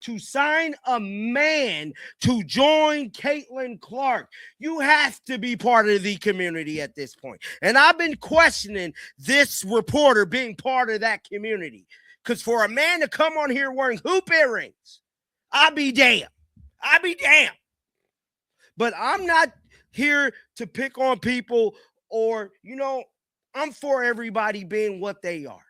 to sign a man to join Caitlin Clark. You have to be part of the community at this point. And I've been questioning this reporter being part of that community. Because for a man to come on here wearing hoop earrings, I'll be damned. I'll be damned. But I'm not here to pick on people or, I'm for everybody being what they are.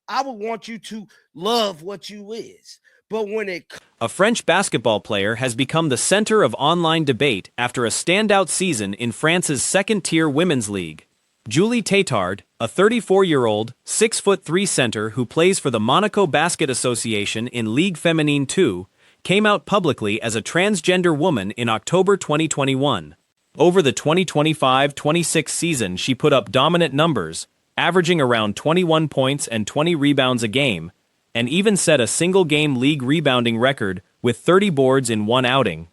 I would want you to love what you is. But when a French basketball player has become the center of online debate after a standout season in France's second-tier women's league. Julie Tétard, a 34-year-old, 6'3" center who plays for the Monaco Basket Association in Ligue Féminine 2, came out publicly as a transgender woman in October 2021. Over the 2025-26 season, she put up dominant numbers, averaging around 21 points and 20 rebounds a game, and even set a single-game league rebounding record with 30 boards in one outing.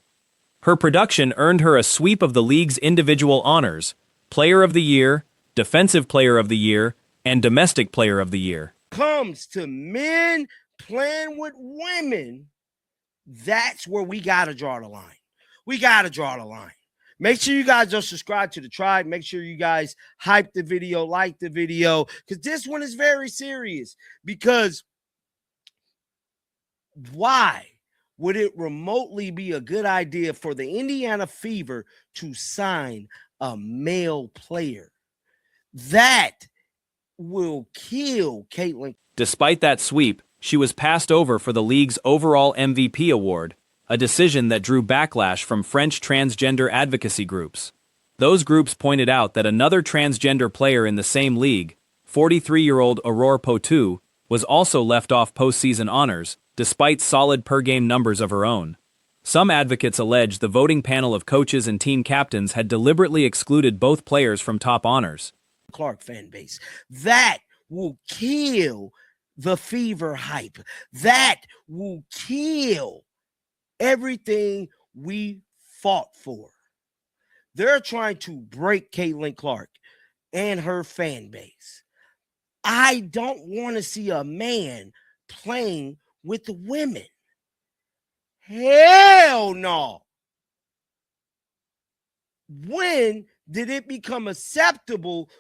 Her production earned her a sweep of the league's individual honors: Player of the Year, Defensive Player of the Year, and Domestic Player of the Year. Comes to men playing with women, that's where we got to draw the line. We got to draw the line. Make sure you guys are subscribed to the tribe. Make sure you guys hype the video, like the video, because this one is very serious. Because why would it remotely be a good idea for the Indiana Fever to sign a male player? That will kill Caitlin. Despite that sweep, she was passed over for the league's overall MVP award, a decision that drew backlash from French transgender advocacy groups. Those groups pointed out that another transgender player in the same league, 43-year-old Aurore Poitou, was also left off postseason honors, despite solid per-game numbers of her own. Some advocates allege the voting panel of coaches and team captains had deliberately excluded both players from top honors. Clark fan base. That will kill the Fever hype. That will kill everything we fought for. They're trying to break Caitlin Clark and her fan base. I don't want to see a man playing with the women. Hell no. When did it become acceptable?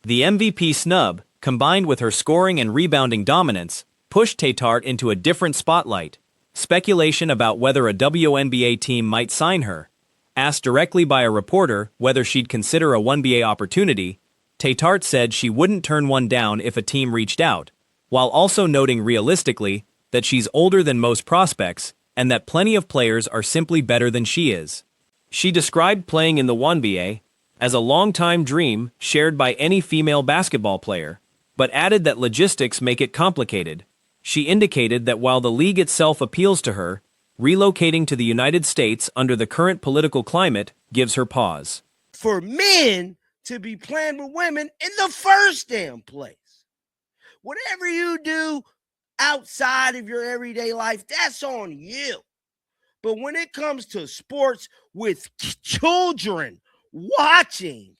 The MVP snub, combined with her scoring and rebounding dominance, pushed Tétard into a different spotlight. Speculation about whether a WNBA team might sign her. Asked directly by a reporter whether she'd consider a WNBA opportunity, Tétard said she wouldn't turn one down if a team reached out, while also noting realistically that she's older than most prospects and that plenty of players are simply better than she is. She described playing in the WNBA as a long-time dream shared by any female basketball player, but added that logistics make it complicated. She indicated that while the league itself appeals to her, relocating to the United States under the current political climate gives her pause. For men to be playing with women in the first damn place. Whatever you do outside of your everyday life, that's on you. But when it comes to sports with children watching,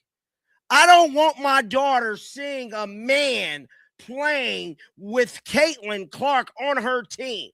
I don't want my daughter seeing a man playing with Caitlin Clark on her team.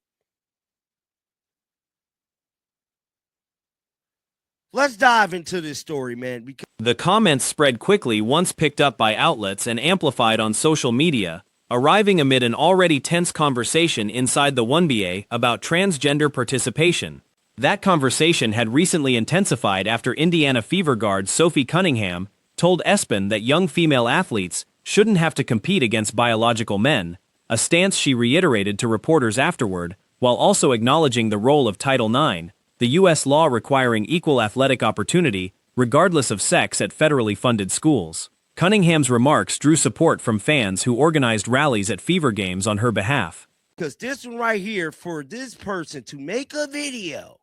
Let's dive into this story, man. Because the comments spread quickly once picked up by outlets and amplified on social media, arriving amid an already tense conversation inside the WNBA about transgender participation. That conversation had recently intensified after Indiana Fever guard Sophie Cunningham told ESPN that young female athletes shouldn't have to compete against biological men, a stance she reiterated to reporters afterward, while also acknowledging the role of Title IX, the U.S. law requiring equal athletic opportunity, regardless of sex at federally funded schools. Cunningham's remarks drew support from fans who organized rallies at Fever games on her behalf. Because this one right here, for this person to make a video,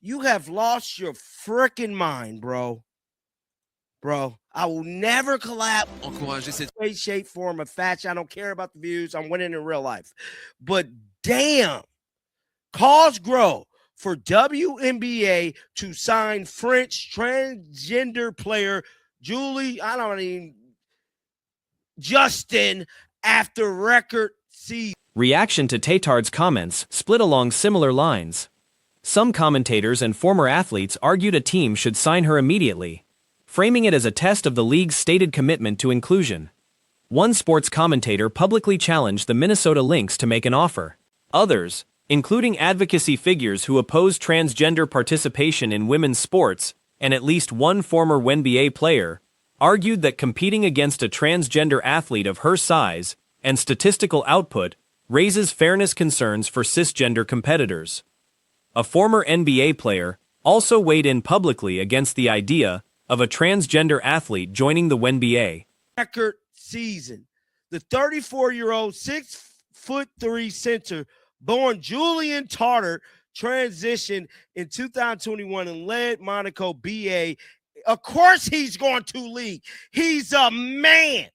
you have lost your freaking mind, bro. Bro, I will never collab way, shape, form, or fashion. I don't care about the views. I'm winning in real life. But damn, cause grow for WNBA to sign French transgender player Justin after record season. Reaction to Tatard's comments split along similar lines. Some commentators and former athletes argued a team should sign her immediately, framing it as a test of the league's stated commitment to inclusion. One sports commentator publicly challenged the Minnesota Lynx to make an offer. Others, including advocacy figures who oppose transgender participation in women's sports, and at least one former WNBA player, argued that competing against a transgender athlete of her size and statistical output raises fairness concerns for cisgender competitors. A former NBA player also weighed in publicly against the idea of a transgender athlete joining the WNBA. Record season. The 34-year-old 6'3" center born Julian Tarter transitioned in 2021 and led Monaco BA. Of course he's going to league. He's a man.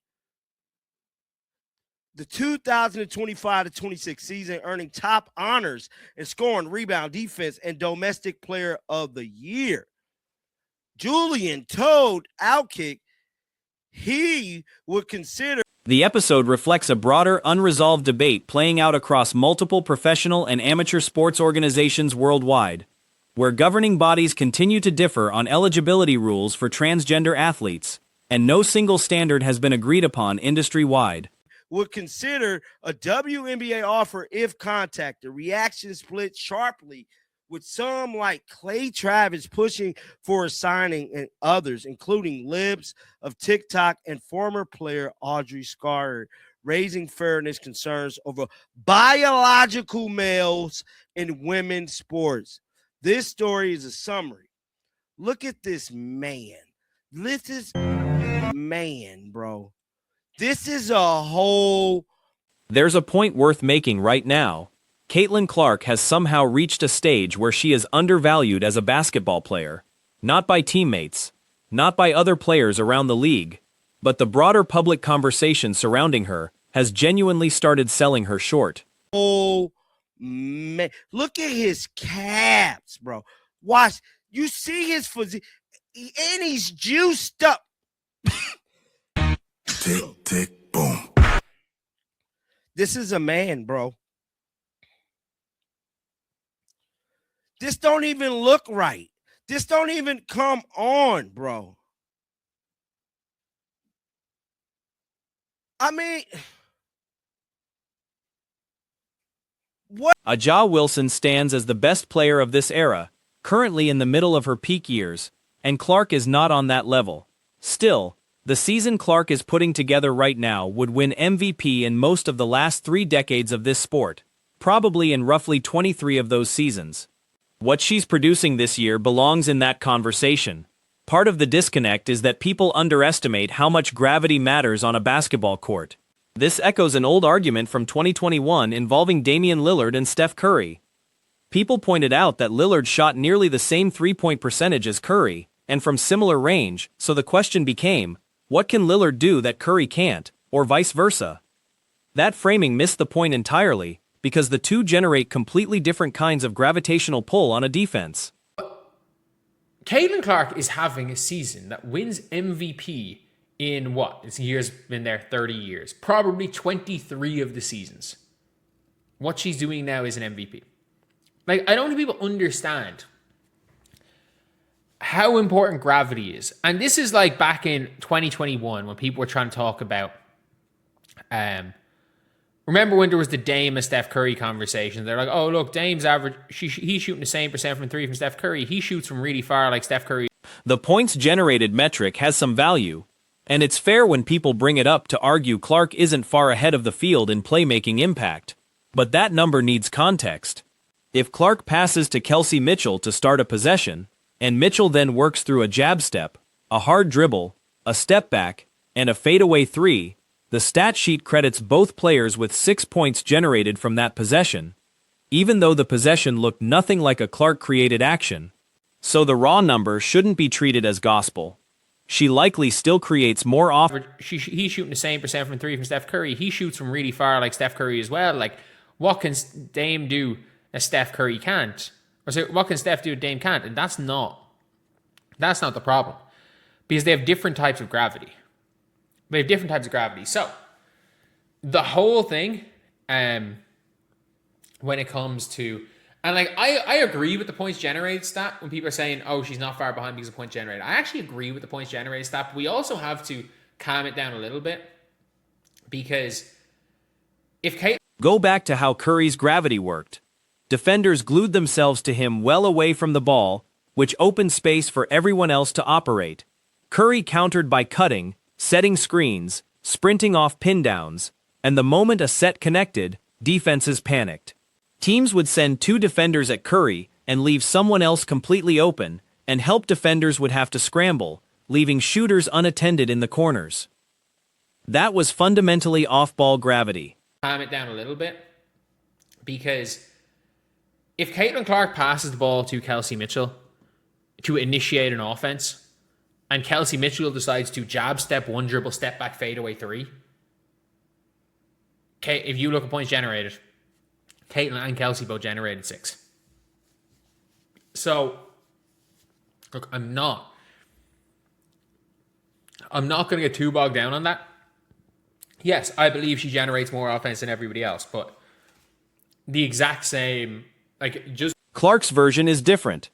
The 2025-26 season, earning top honors in scoring, rebound, defense, and domestic player of the year. Julian told Outkick he would consider. The episode reflects a broader, unresolved debate playing out across multiple professional and amateur sports organizations worldwide, where governing bodies continue to differ on eligibility rules for transgender athletes, and no single standard has been agreed upon industry-wide. Would consider a WNBA offer if contacted. Reaction split sharply, with some like Clay Travis pushing for a signing and others, including libs of TikTok and former player Audrey Scar, raising fairness concerns over biological males in women's sports. This story is a summary. Look at this man. This is man, bro. This is a whole. There's a point worth making right now. Caitlin Clark has somehow reached a stage where she is undervalued as a basketball player. Not by teammates, not by other players around the league, but the broader public conversation surrounding her has genuinely started selling her short. Oh, man. Look at his calves, bro. Watch. You see his physique, and he's juiced up. Tick, tick, boom. This is a man, bro. This don't even look right. This don't even come on, bro. I mean, what? Aja Wilson stands as the best player of this era, currently in the middle of her peak years, and Clark is not on that level. Still, the season Clark is putting together right now would win MVP in most of the last 3 decades of this sport, probably in roughly 23 of those seasons. What she's producing this year belongs in that conversation. Part of the disconnect is that people underestimate how much gravity matters on a basketball court. This echoes an old argument from 2021 involving Damian Lillard and Steph Curry. People pointed out that Lillard shot nearly the same three-point percentage as Curry, and from similar range, so the question became, what can Lillard do that Curry can't, or vice versa? That framing missed the point entirely, because the two generate completely different kinds of gravitational pull on a defense. Caitlin Clark is having a season that wins MVP in what? It's years, been there 30 years. Probably 23 of the seasons. What she's doing now is an MVP. Like, I don't think people understand how important gravity is. And this is like back in 2021 when people were trying to talk about remember when there was the Dame and Steph Curry conversation? They're like, oh, look, Dame's average, he's shooting the same percent from three from Steph Curry. He shoots from really far like Steph Curry. The points generated metric has some value, and it's fair when people bring it up to argue Clark isn't far ahead of the field in playmaking impact. But that number needs context. If Clark passes to Kelsey Mitchell to start a possession, and Mitchell then works through a jab step, a hard dribble, a step back, and a fadeaway three, the stat sheet credits both players with 6 points generated from that possession, even though the possession looked nothing like a Clark-created action. So the raw number shouldn't be treated as gospel. She likely still creates more He's shooting the same percent from three from Steph Curry. He shoots from really far like Steph Curry as well. Like, what can Dame do that Steph Curry can't? Or so what can Steph do that Dame can't? And that's not the problem. Because they have different types of gravity. So, the whole thing when it comes to, and like I agree with the points generated stat when people are saying, oh, she's not far behind because of points generated. I actually agree with the points generated stat, but we also have to calm it down a little bit, because if Kate Go back to how Curry's gravity worked. Defenders glued themselves to him well away from the ball, which opened space for everyone else to operate. Curry countered by cutting, setting screens, sprinting off pin downs, and the moment a set connected, defenses panicked. Teams would send 2 defenders at Curry and leave someone else completely open, and help defenders would have to scramble, leaving shooters unattended in the corners. That was fundamentally off-ball gravity. calm it down a little bit, because if Caitlin Clark passes the ball to Kelsey Mitchell to initiate an offense, and Kelsey Mitchell decides to jab step, one dribble, step back, fadeaway 3, if you look at points generated, Caitlin and Kelsey both generated 6. So, look, I'm not going to get too bogged down on that. Yes, I believe she generates more offense than everybody else, but the exact same, Clark's version is different.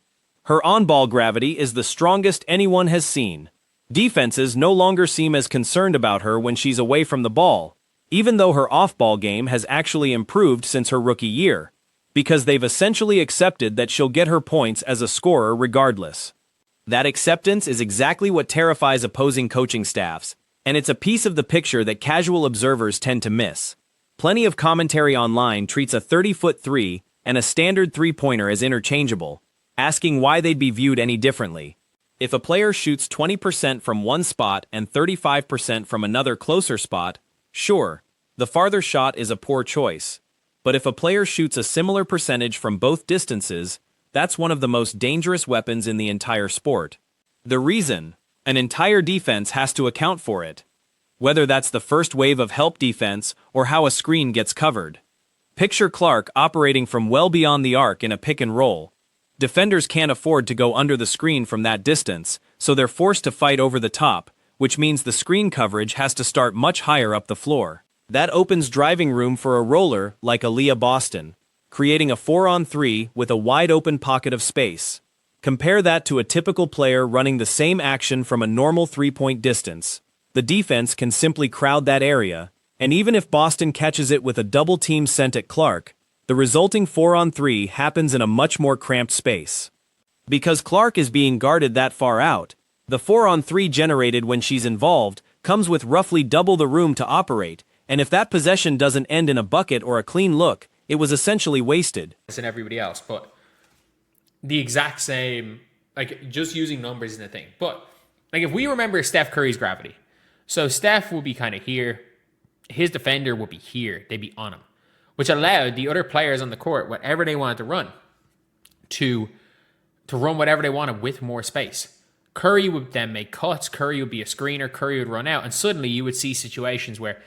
Her on-ball gravity is the strongest anyone has seen. Defenses no longer seem as concerned about her when she's away from the ball, even though her off-ball game has actually improved since her rookie year, because they've essentially accepted that she'll get her points as a scorer regardless. That acceptance is exactly what terrifies opposing coaching staffs, and it's a piece of the picture that casual observers tend to miss. Plenty of commentary online treats a 30-foot 3 and a standard three-pointer as interchangeable, asking why they'd be viewed any differently. If a player shoots 20% from one spot and 35% from another closer spot, sure, the farther shot is a poor choice. But if a player shoots a similar percentage from both distances, that's one of the most dangerous weapons in the entire sport. The reason? An entire defense has to account for it. Whether that's the first wave of help defense or how a screen gets covered. Picture Clark operating from well beyond the arc in a pick and roll. Defenders can't afford to go under the screen from that distance, so they're forced to fight over the top, which means the screen coverage has to start much higher up the floor. That opens driving room for a roller like Aaliyah Boston, creating a 4-on-3 with a wide-open pocket of space. Compare that to a typical player running the same action from a normal three-point distance. The defense can simply crowd that area, and even if Boston catches it with a double team sent at Clark, the resulting 4-on-3 happens in a much more cramped space. Because Clark is being guarded that far out, the 4-on-3 generated when she's involved comes with roughly double the room to operate, and if that possession doesn't end in a bucket or a clean look, it was essentially wasted. And everybody else, but the exact same, just using numbers isn't a thing. But if we remember Steph Curry's gravity, so Steph will be kind of here, his defender will be here, they'd be on him, which allowed the other players on the court, whatever they wanted to run, to run whatever they wanted with more space. Curry would then make cuts, Curry would be a screener, Curry would run out, and suddenly you would see situations where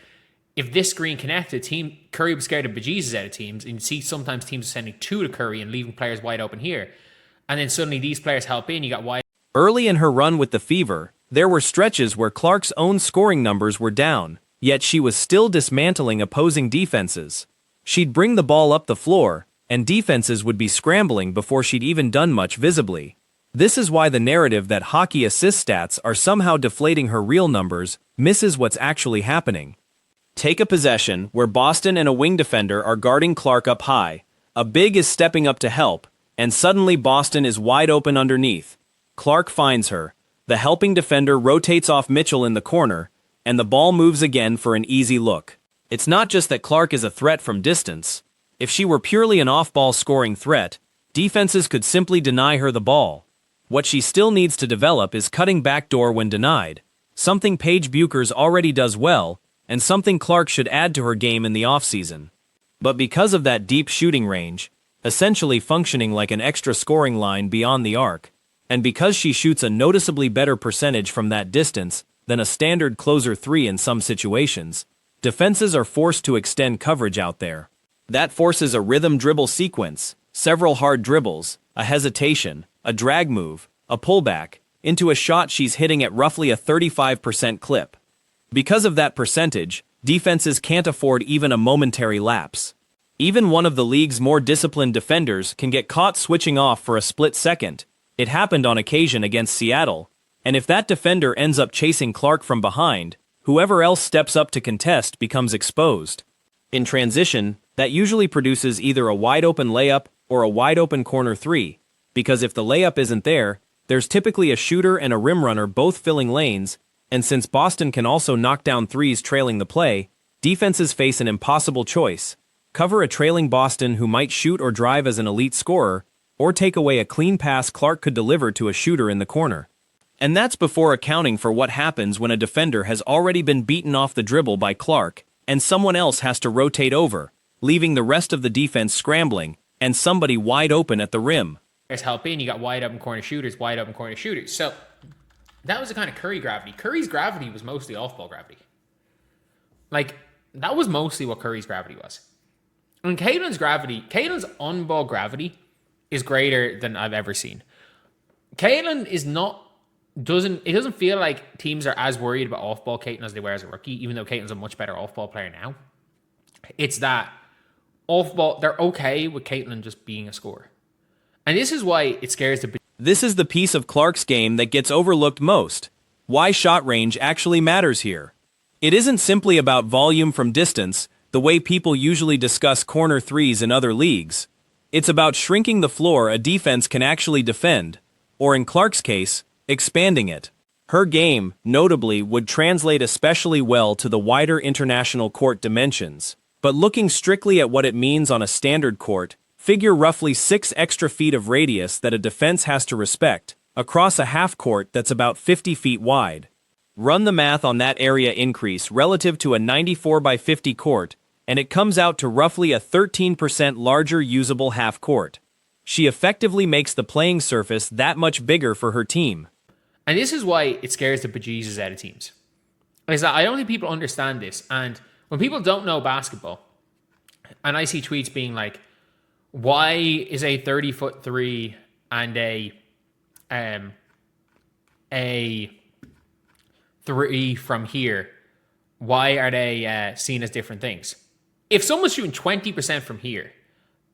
if this screen connected, Curry was scared of bejesus out of teams, and you'd see sometimes teams sending 2 to Curry and leaving players wide open here. And then suddenly these players help in, you got wide. Early in her run with the Fever, there were stretches where Clark's own scoring numbers were down, yet she was still dismantling opposing defenses. She'd bring the ball up the floor, and defenses would be scrambling before she'd even done much visibly. This is why the narrative that hockey assist stats are somehow deflating her real numbers misses what's actually happening. Take a possession where Boston and a wing defender are guarding Clark up high. A big is stepping up to help, and suddenly Boston is wide open underneath. Clark finds her. The helping defender rotates off Mitchell in the corner, and the ball moves again for an easy look. It's not just that Clark is a threat from distance. If she were purely an off-ball scoring threat, defenses could simply deny her the ball. What she still needs to develop is cutting backdoor when denied, something Paige Bueckers already does well, and something Clark should add to her game in the offseason. But because of that deep shooting range, essentially functioning like an extra scoring line beyond the arc, and because she shoots a noticeably better percentage from that distance than a standard closer 3 in some situations, defenses are forced to extend coverage out there. That forces a rhythm dribble sequence, several hard dribbles, a hesitation, a drag move, a pullback, into a shot she's hitting at roughly a 35% clip. Because of that percentage, defenses can't afford even a momentary lapse. Even one of the league's more disciplined defenders can get caught switching off for a split second. It happened on occasion against Seattle, and if that defender ends up chasing Clark from behind, whoever else steps up to contest becomes exposed. In transition, that usually produces either a wide-open layup or a wide-open corner three, because if the layup isn't there, there's typically a shooter and a rim runner both filling lanes, and since Boston can also knock down threes trailing the play, defenses face an impossible choice: cover a trailing Boston who might shoot or drive as an elite scorer, or take away a clean pass Clark could deliver to a shooter in the corner. And that's before accounting for what happens when a defender has already been beaten off the dribble by Clark, and someone else has to rotate over, leaving the rest of the defense scrambling, and somebody wide open at the rim. There's help in, you got wide open corner shooters. So that was the kind of Curry gravity. Curry's gravity was mostly off-ball gravity. Like, that was mostly what Curry's gravity was. And Caitlin's on-ball gravity is greater than I've ever seen. Caitlin doesn't feel like teams are as worried about off-ball Caitlin as they were as a rookie, even though Caitlin's a much better off-ball player now. It's that off-ball, they're okay with Caitlin just being a scorer. And this is why it scares the... This is the piece of Clark's game that gets overlooked most. Why shot range actually matters here. It isn't simply about volume from distance, the way people usually discuss corner threes in other leagues. It's about shrinking the floor a defense can actually defend, or in Clark's case, expanding it. Her game, notably, would translate especially well to the wider international court dimensions. But looking strictly at what it means on a standard court, figure roughly 6 extra feet of radius that a defense has to respect, across a half court that's about 50 feet wide. Run the math on that area increase relative to a 94 by 50 court, and it comes out to roughly a 13% larger usable half court. She effectively makes the playing surface that much bigger for her team. And this is why it scares the bejesus out of teams. Is that I don't think people understand this, and when people don't know basketball, and I see tweets being like, why is a 30-foot three and a three from here, why are they seen as different things? If someone's shooting 20% from here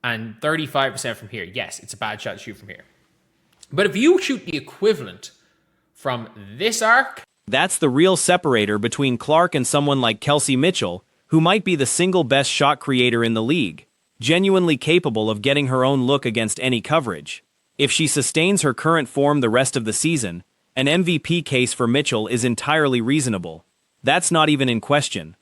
and 35% from here, yes, it's a bad shot to shoot from here. But if you shoot the equivalent from this arc... That's the real separator between Clark and someone like Kelsey Mitchell, who might be the single best shot creator in the league, genuinely capable of getting her own look against any coverage. If she sustains her current form the rest of the season, an MVP case for Mitchell is entirely reasonable. That's not even in question.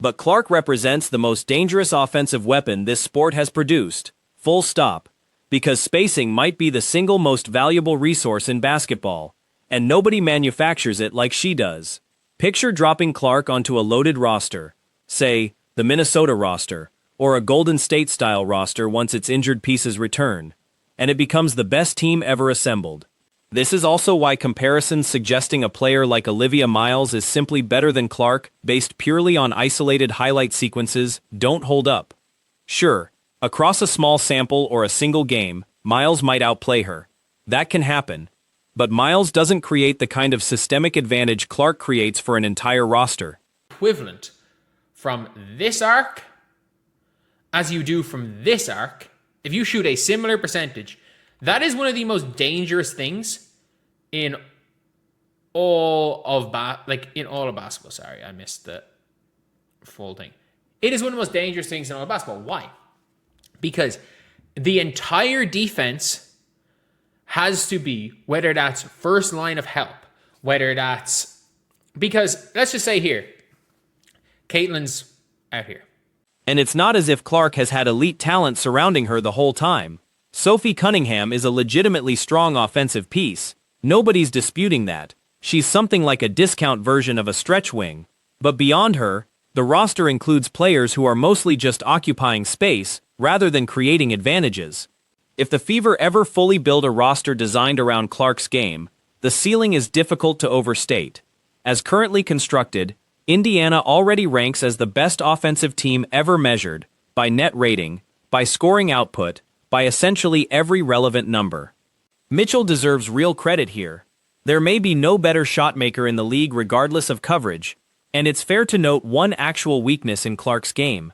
But Clark represents the most dangerous offensive weapon this sport has produced, full stop, because spacing might be the single most valuable resource in basketball, and nobody manufactures it like she does. Picture dropping Clark onto a loaded roster, say, the Minnesota roster, or a Golden State-style roster once its injured pieces return, and it becomes the best team ever assembled. This is also why comparisons suggesting a player like Olivia Miles is simply better than Clark, based purely on isolated highlight sequences, don't hold up. Sure, across a small sample or a single game, Miles might outplay her. That can happen. But Miles doesn't create the kind of systemic advantage Clark creates for an entire roster. Equivalent from this arc as you do from this arc, if you shoot a similar percentage, that is one of the most dangerous things in all of basketball. Sorry, I missed the full thing. It is one of the most dangerous things in all of basketball. Why? Because the entire defense has to be, whether that's first line of help, whether that's, because let's just say here, Caitlin's out here. And it's not as if Clark has had elite talent surrounding her the whole time. Sophie Cunningham is a legitimately strong offensive piece. Nobody's disputing that. She's something like a discount version of a stretch wing. But beyond her, the roster includes players who are mostly just occupying space, rather than creating advantages. If the Fever ever fully build a roster designed around Clark's game, the ceiling is difficult to overstate. As currently constructed, Indiana already ranks as the best offensive team ever measured, by net rating, by scoring output, by essentially every relevant number. Mitchell deserves real credit here. There may be no better shot maker in the league regardless of coverage, and it's fair to note one actual weakness in Clark's game.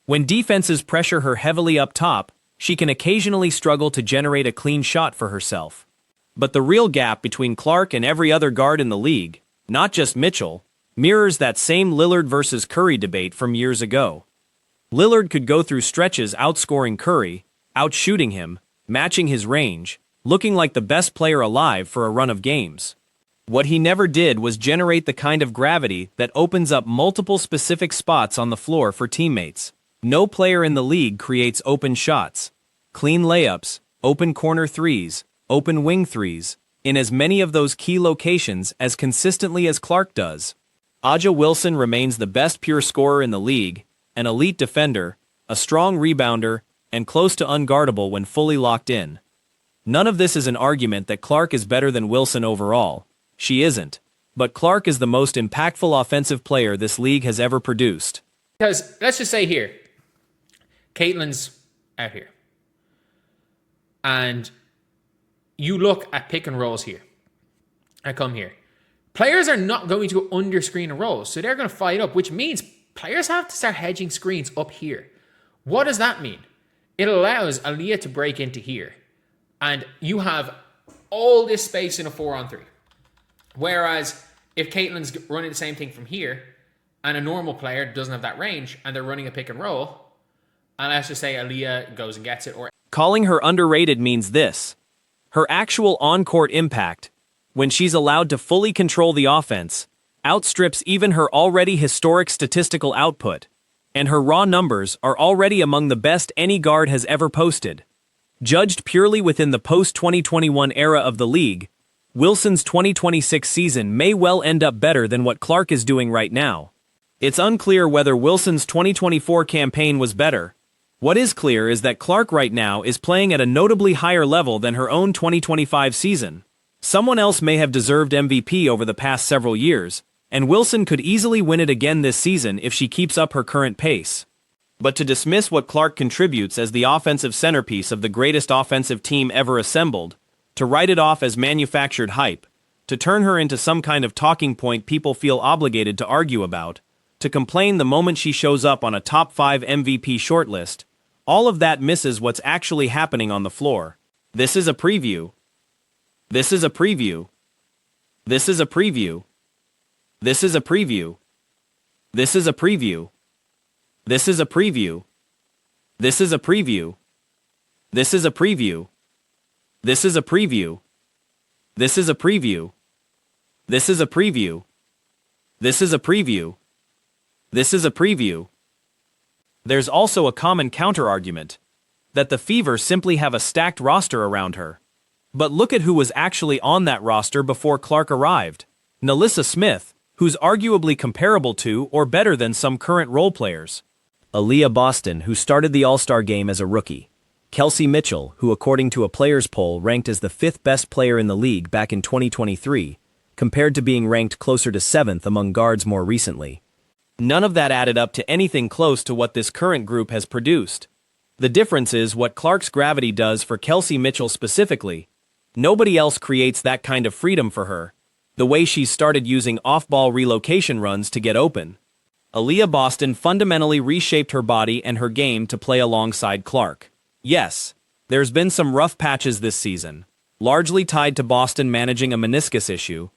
When defenses pressure her heavily up top, she can occasionally struggle to generate a clean shot for herself. But the real gap between Clark and every other guard in the league, not just Mitchell, mirrors that same Lillard versus Curry debate from years ago. Lillard could go through stretches outscoring Curry, outshooting him, matching his range, looking like the best player alive for a run of games. What he never did was generate the kind of gravity that opens up multiple specific spots on the floor for teammates. No player in the league creates open shots, clean layups, open corner threes, open wing threes, in as many of those key locations as consistently as Clark does. A'ja Wilson remains the best pure scorer in the league, an elite defender, a strong rebounder, and close to unguardable when fully locked in. None of this is an argument that Clark is better than Wilson overall. She isn't. But Clark is the most impactful offensive player this league has ever produced. Because, let's just say here, Caitlin's out here. And you look at pick and rolls here. I come here. Players are not going to underscreen a roll, so they're going to fight up, which means players have to start hedging screens up here. What does that mean? It allows Aaliyah to break into here. And you have all this space in a 4-on-3. Whereas if Caitlin's running the same thing from here, and a normal player doesn't have that range, and they're running a pick and roll, and let's just say Aaliyah goes and gets it, or... Calling her underrated means this. Her actual on-court impact, when she's allowed to fully control the offense, outstrips even her already historic statistical output, and her raw numbers are already among the best any guard has ever posted. Judged purely within the post-2021 era of the league, Wilson's 2026 season may well end up better than what Clark is doing right now. It's unclear whether Wilson's 2024 campaign was better. What is clear is that Clark right now is playing at a notably higher level than her own 2025 season. Someone else may have deserved MVP over the past several years, and Wilson could easily win it again this season if she keeps up her current pace. But to dismiss what Clark contributes as the offensive centerpiece of the greatest offensive team ever assembled, to write it off as manufactured hype, to turn her into some kind of talking point people feel obligated to argue about, to complain the moment she shows up on a top 5 MVP shortlist, all of that misses what's actually happening on the floor. This is a preview. This is a preview. This is a preview. This is a preview. This is a preview. This is a preview. This is a preview. This is a preview. This is a preview. This is a preview. This is a preview. This is a preview. This is a preview. There's also a common counter-argument, that the Fever simply have a stacked roster around her. But look at who was actually on that roster before Clark arrived. Nalissa Smith, who's arguably comparable to or better than some current role players. Aaliyah Boston, who started the All-Star game as a rookie. Kelsey Mitchell, who according to a players poll ranked as the 5th best player in the league back in 2023, compared to being ranked closer to 7th among guards more recently. None of that added up to anything close to what this current group has produced. The difference is what Clark's gravity does for Kelsey Mitchell specifically. Nobody else creates that kind of freedom for her. The way she's started using off-ball relocation runs to get open. Aaliyah Boston fundamentally reshaped her body and her game to play alongside Clark. Yes, there's been some rough patches this season, largely tied to Boston managing a meniscus issue,